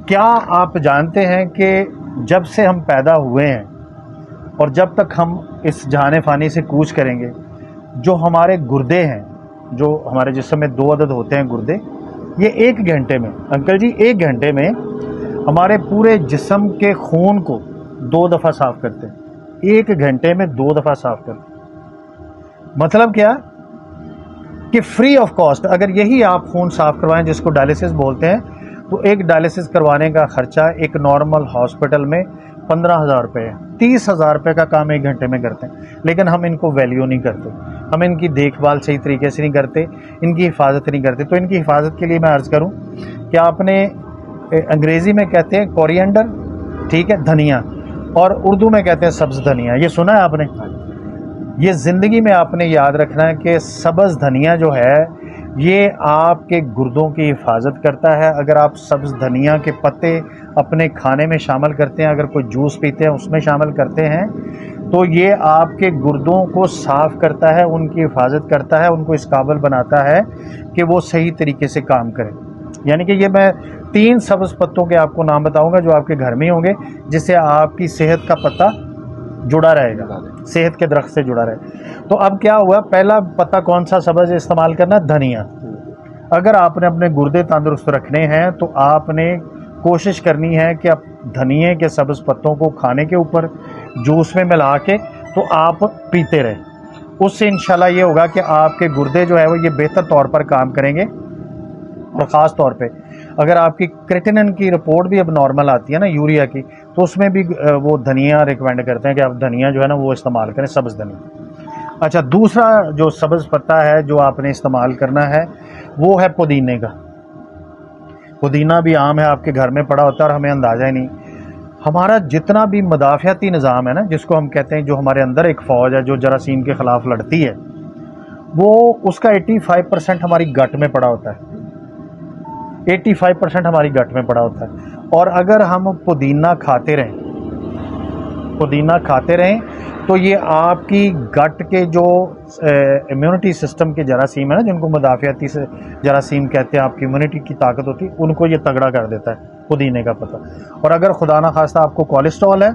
क्या आप जानते हैं कि जब से हम पैदा हुए हैं और जब तक हम इस जहान फ़ानी से कूच करेंगे, जो हमारे गुर्दे हैं, जो हमारे जिस्म में 2 अदद होते हैं गुर्दे, ये 1 घंटे में, अंकल जी 1 घंटे में हमारे पूरे जिस्म के खून को 2 दफ़ा साफ़ करते हैं। 1 घंटे में 2 दफ़ा साफ़ करते हैं। मतलब क्या कि फ्री ऑफ कॉस्ट अगर यही आप खून साफ़ करवाएं, जिसको डायलिसिस बोलते हैं, तो एक डायलिसिस करवाने का ख़र्चा एक नॉर्मल हॉस्पिटल में 15,000 रुपये है। 30,000 रुपये का काम 1 घंटे में करते हैं, लेकिन हम इनको वैल्यू नहीं करते, हम इनकी देखभाल सही तरीके से नहीं करते, इनकी हिफाजत नहीं करते। तो इनकी हिफाजत के लिए मैं अर्ज़ करूं कि आपने अंग्रेज़ी में कहते हैं कोरिएंडर, ठीक है, धनिया, और उर्दू में कहते हैं सब्ज़ धनिया। ये सुना है आपने? ये ज़िंदगी में आपने याद रखना है कि सब्ज़ धनिया जो है ये आपके गुर्दों की हिफाजत करता है। अगर आप सब्ज़ धनिया के पत्ते अपने खाने में शामिल करते हैं, अगर कोई जूस पीते हैं उसमें शामिल करते हैं, तो ये आपके गुर्दों को साफ़ करता है, उनकी हिफाजत करता है, उनको इस काबिल बनाता है कि वो सही तरीके से काम करें। यानी कि ये मैं 3 सब्ज़ पत्तों के आपको नाम बताऊंगा जो आपके घर में होंगे, जिससे आपकी सेहत का पत्ता जुड़ा रहेगा, सेहत के दरख्त से जुड़ा रहे। तो अब क्या हुआ, पहला पत्ता कौन सा सब्ज़ इस्तेमाल करना? धनिया। अगर आपने अपने गुर्दे तंदुरुस्त रखने हैं तो आपने कोशिश करनी है कि आप धनिए के सब्ज़ पत्तों को खाने के ऊपर जूस में मिला के तो आप पीते रहें। उससे इंशाल्लाह ये होगा कि आपके गुर्दे जो है वो ये बेहतर तौर पर काम करेंगे। और ख़ास तौर पे अगर आपकी क्रेटिनिन की रिपोर्ट भी अब नॉर्मल आती है ना, यूरिया की, तो उसमें भी वो धनिया रिकमेंड करते हैं कि आप धनिया जो है ना वो इस्तेमाल करें, सब्ज़ धनिया। अच्छा, दूसरा जो सब्ज़ पत्ता है जो आपने इस्तेमाल करना है वो है पुदीने का। पुदीना भी आम है, आपके घर में पड़ा होता है और हमें अंदाज़ा ही नहीं। हमारा जितना भी मदाफ़ियाती निज़ाम है ना, जिसको हम कहते हैं, जो हमारे अंदर एक फ़ौज है जो जरासीम के ख़िलाफ़ लड़ती है, वो उसका 85% हमारी गट में पड़ा होता है। 85% हमारी गट में पड़ा होता है। और अगर हम पुदीना खाते रहें तो ये आपकी गट के जो इम्यूनिटी सिस्टम के जरासीम है ना, जिनको मुदाफ़ियाती से जरासीम कहते हैं, आपकी इम्यूनिटी की ताकत होती है, उनको ये तगड़ा कर देता है पुदीने का पत्ता। और अगर खुदा ना खास्ता आपको कोलेस्ट्रॉल है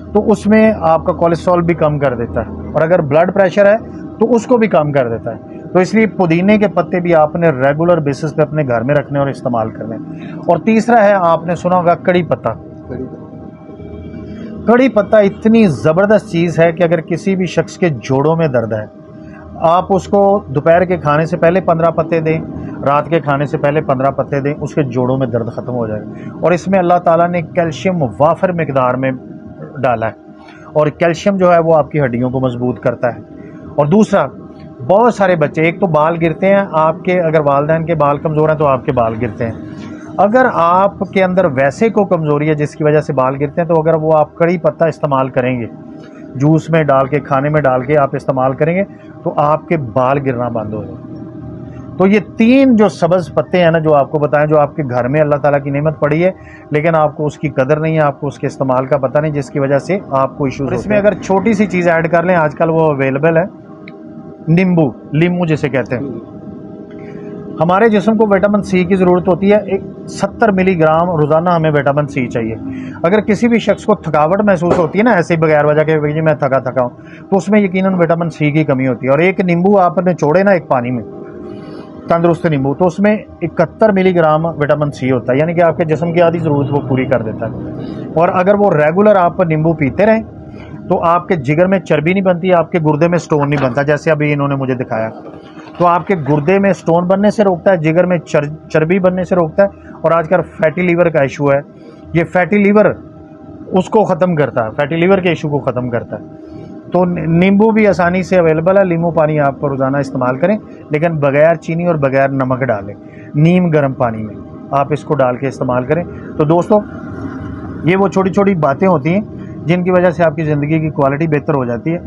तो उसमें आपका कोलेस्ट्रॉल भी कम कर देता है, और अगर ब्लड प्रेशर है तो उसको भी कम कर देता है। तो इसलिए पुदीने के पत्ते भी आपने रेगुलर बेसिस पे अपने घर में रखने और इस्तेमाल करने। और तीसरा है, आपने सुना होगा कड़ी पत्ता। कड़ी पत्ता इतनी ज़बरदस्त चीज़ है कि अगर किसी भी शख्स के जोड़ों में दर्द है, आप उसको दोपहर के खाने से पहले 15 पत्ते दें, रात के खाने से पहले 15 पत्ते दें, उसके जोड़ों में दर्द ख़त्म हो जाएगा। और इसमें अल्लाह ताला ने कैल्शियम वाफर मिकदार में डाला है, और कैल्शियम जो है वो आपकी हड्डियों को मजबूत करता है। और दूसरा, बहुत सारे बच्चे, एक तो बाल गिरते हैं आपके, अगर वालिदैन के बाल कमज़ोर हैं तो आपके बाल गिरते हैं। अगर आपके अंदर वैसे को कमज़ोरी है जिसकी वजह से बाल गिरते हैं, तो अगर वो आप कड़ी पत्ता इस्तेमाल करेंगे, जूस में डाल के, खाने में डाल के आप इस्तेमाल करेंगे, तो आपके बाल गिरना बंद हो जाए। तो ये 3 जो सब्ज़ पत्ते हैं ना जो आपको बताएं, जो आपके घर में अल्लाह ताला की नेमत पड़ी है, लेकिन आपको उसकी कदर नहीं है, आपको उसके इस्तेमाल का पता नहीं, जिसकी वजह से आपको इशूज़। इसमें अगर छोटी सी चीज़ ऐड कर लें, आजकल वो अवेलेबल है, नींबू जिसे कहते हैं। हमारे जिस्म को विटामिन सी की ज़रूरत होती है, एक 70 मिलीग्राम रोज़ाना हमें विटामिन सी चाहिए। अगर किसी भी शख्स को थकावट महसूस होती है ना, ऐसे ही बगैर वजह के, जी मैं थका हूँ, तो उसमें यकीनन विटामिन सी की कमी होती है। और एक नींबू आपने छोड़े ना एक पानी में, तंदुरुस्त नींबू, तो उसमें 71 मिलीग्राम विटामिन सी होता है, यानी कि आपके जिस्म की आधी ज़रूरत वो पूरी कर देता है। और अगर वो रेगुलर आप नींबू पीते रहें तो आपके जिगर में चर्बी नहीं बनती, आपके गुर्दे में स्टोन नहीं बनता, जैसे अभी इन्होंने मुझे दिखाया। तो आपके गुर्दे में स्टोन बनने से रोकता है, जिगर में चर्बी बनने से रोकता है। और आजकल फैटी लीवर का इशू है, ये फैटी लीवर उसको ख़त्म करता है, फैटी लीवर के इशू को ख़त्म करता है। तो नींबू भी आसानी से अवेलेबल है। नींबू पानी आप रोज़ाना इस्तेमाल करें, लेकिन बगैर चीनी और बगैर नमक डालें, नीम गर्म पानी में आप इसको डाल के इस्तेमाल करें। तो दोस्तों, ये वो छोटी छोटी बातें होती हैं जिनकी वजह से आपकी ज़िंदगी की क्वालिटी बेहतर हो जाती है।